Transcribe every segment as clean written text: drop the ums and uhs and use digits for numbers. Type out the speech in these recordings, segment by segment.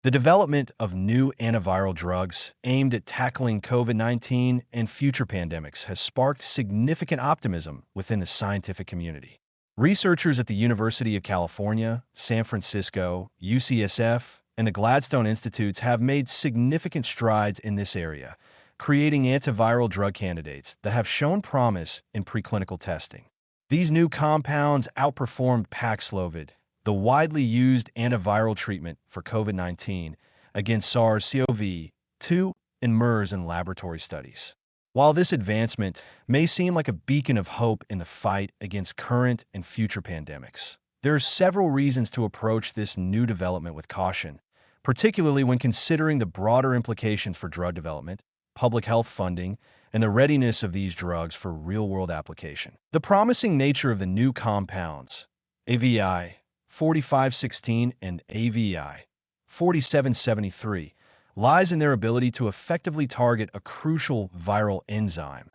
The development of new antiviral drugs aimed at tackling COVID-19 and future pandemics has sparked significant optimism within the scientific community. Researchers at the University of California, San Francisco, UCSF, and the Gladstone Institutes have made significant strides in this area, creating antiviral drug candidates that have shown promise in preclinical testing. These new compounds outperformed Paxlovid, the widely used antiviral treatment for COVID-19, against SARS-CoV-2 and MERS in laboratory studies. While this advancement may seem like a beacon of hope in the fight against current and future pandemics, there are several reasons to approach this new development with caution, particularly when considering the broader implications for drug development, public health funding, and the readiness of these drugs for real-world application. The promising nature of the new compounds, AVI 4516 and AVI 4773, lies in their ability to effectively target a crucial viral enzyme,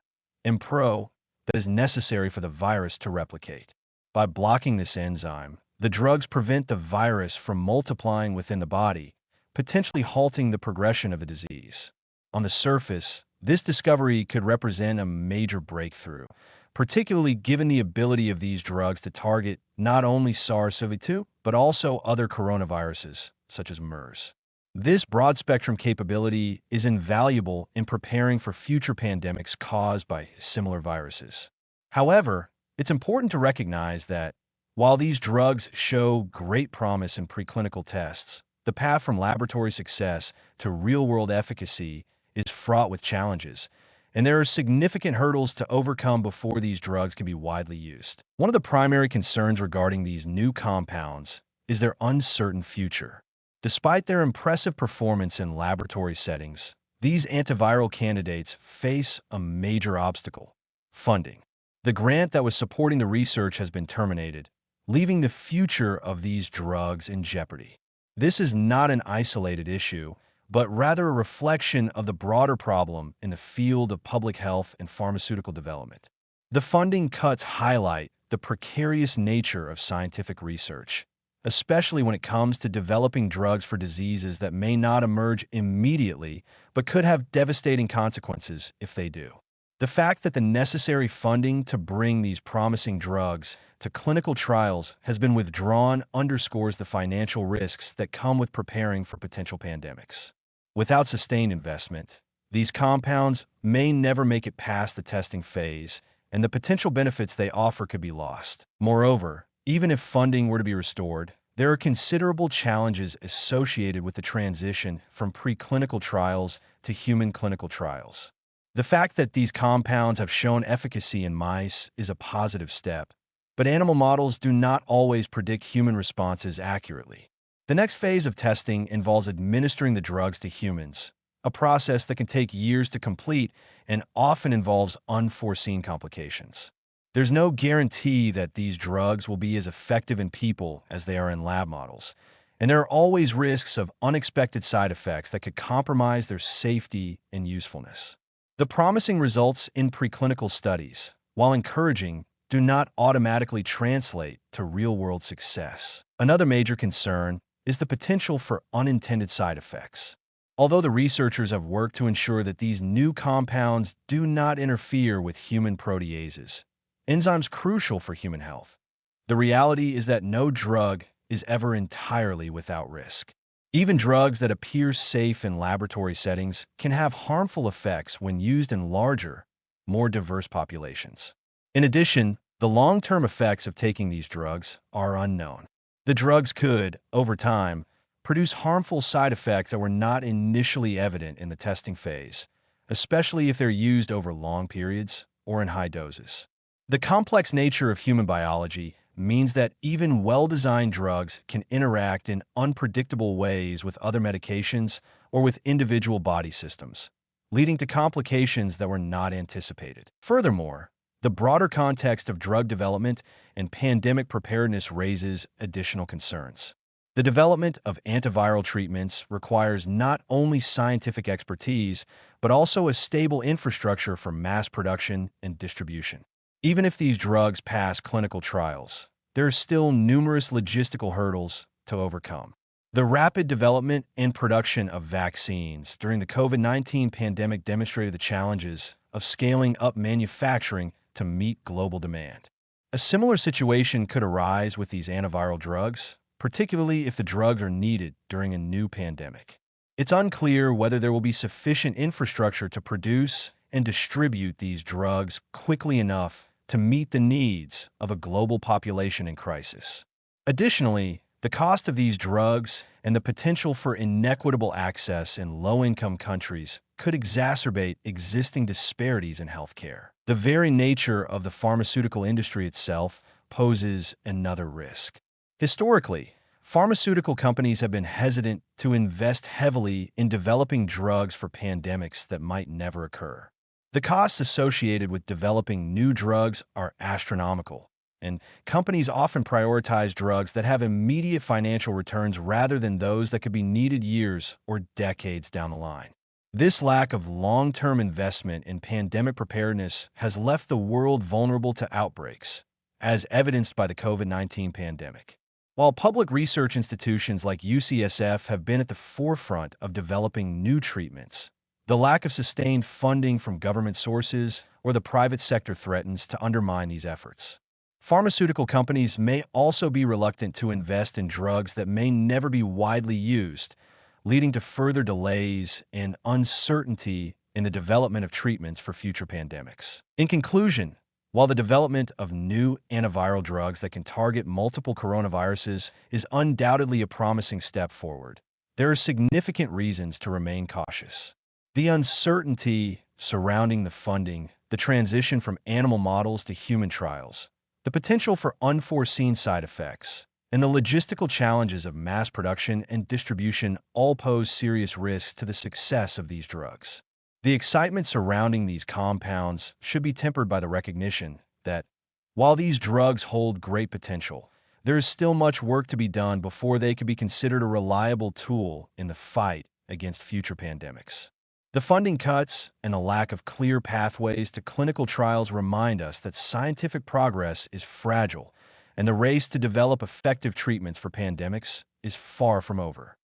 MPRO, that is necessary for the virus to replicate. By blocking this enzyme, the drugs prevent the virus from multiplying within the body, potentially halting the progression of the disease. On the surface, this discovery could represent a major breakthrough, particularly given the ability of these drugs to target not only SARS-CoV-2, but also other coronaviruses, such as MERS. This broad-spectrum capability is invaluable in preparing for future pandemics caused by similar viruses. However, it's important to recognize that while these drugs show great promise in preclinical tests, the path from laboratory success to real-world efficacy is fraught with challenges, and there are significant hurdles to overcome before these drugs can be widely used. One of the primary concerns regarding these new compounds is their uncertain future. Despite their impressive performance in laboratory settings, these antiviral candidates face a major obstacle: funding. The grant that was supporting the research has been terminated, leaving the future of these drugs in jeopardy. This is not an isolated issue, but rather a reflection of the broader problem in the field of public health and pharmaceutical development. The funding cuts highlight the precarious nature of scientific research, especially when it comes to developing drugs for diseases that may not emerge immediately, but could have devastating consequences if they do. The fact that the necessary funding to bring these promising drugs to clinical trials has been withdrawn underscores the financial risks that come with preparing for potential pandemics. Without sustained investment, these compounds may never make it past the testing phase, and the potential benefits they offer could be lost. Moreover, even if funding were to be restored, there are considerable challenges associated with the transition from preclinical trials to human clinical trials. The fact that these compounds have shown efficacy in mice is a positive step, but animal models do not always predict human responses accurately. The next phase of testing involves administering the drugs to humans, a process that can take years to complete and often involves unforeseen complications. There's no guarantee that these drugs will be as effective in people as they are in lab models, and there are always risks of unexpected side effects that could compromise their safety and usefulness. The promising results in preclinical studies, while encouraging, do not automatically translate to real-world success. Another major concern is the potential for unintended side effects. Although the researchers have worked to ensure that these new compounds do not interfere with human proteases, enzymes crucial for human health, the reality is that no drug is ever entirely without risk. Even drugs that appear safe in laboratory settings can have harmful effects when used in larger, more diverse populations. In addition, the long-term effects of taking these drugs are unknown. The drugs could, over time, produce harmful side effects that were not initially evident in the testing phase, especially if they're used over long periods or in high doses. The complex nature of human biology means that even well-designed drugs can interact in unpredictable ways with other medications or with individual body systems, leading to complications that were not anticipated. Furthermore, the broader context of drug development and pandemic preparedness raises additional concerns. The development of antiviral treatments requires not only scientific expertise, but also a stable infrastructure for mass production and distribution. Even if these drugs pass clinical trials, there are still numerous logistical hurdles to overcome. The rapid development and production of vaccines during the COVID-19 pandemic demonstrated the challenges of scaling up manufacturing to meet global demand. A similar situation could arise with these antiviral drugs, particularly if the drugs are needed during a new pandemic. It's unclear whether there will be sufficient infrastructure to produce and distribute these drugs quickly enough to meet the needs of a global population in crisis. Additionally, the cost of these drugs and the potential for inequitable access in low-income countries could exacerbate existing disparities in healthcare. The very nature of the pharmaceutical industry itself poses another risk. Historically, pharmaceutical companies have been hesitant to invest heavily in developing drugs for pandemics that might never occur. The costs associated with developing new drugs are astronomical, and companies often prioritize drugs that have immediate financial returns rather than those that could be needed years or decades down the line. This lack of long-term investment in pandemic preparedness has left the world vulnerable to outbreaks, as evidenced by the COVID-19 pandemic. While public research institutions like UCSF have been at the forefront of developing new treatments, the lack of sustained funding from government sources or the private sector threatens to undermine these efforts. Pharmaceutical companies may also be reluctant to invest in drugs that may never be widely used, leading to further delays and uncertainty in the development of treatments for future pandemics. In conclusion, while the development of new antiviral drugs that can target multiple coronaviruses is undoubtedly a promising step forward, there are significant reasons to remain cautious. The uncertainty surrounding the funding, the transition from animal models to human trials, the potential for unforeseen side effects, and the logistical challenges of mass production and distribution all pose serious risks to the success of these drugs. The excitement surrounding these compounds should be tempered by the recognition that, while these drugs hold great potential, there is still much work to be done before they can be considered a reliable tool in the fight against future pandemics. The funding cuts and a lack of clear pathways to clinical trials remind us that scientific progress is fragile, and the race to develop effective treatments for pandemics is far from over.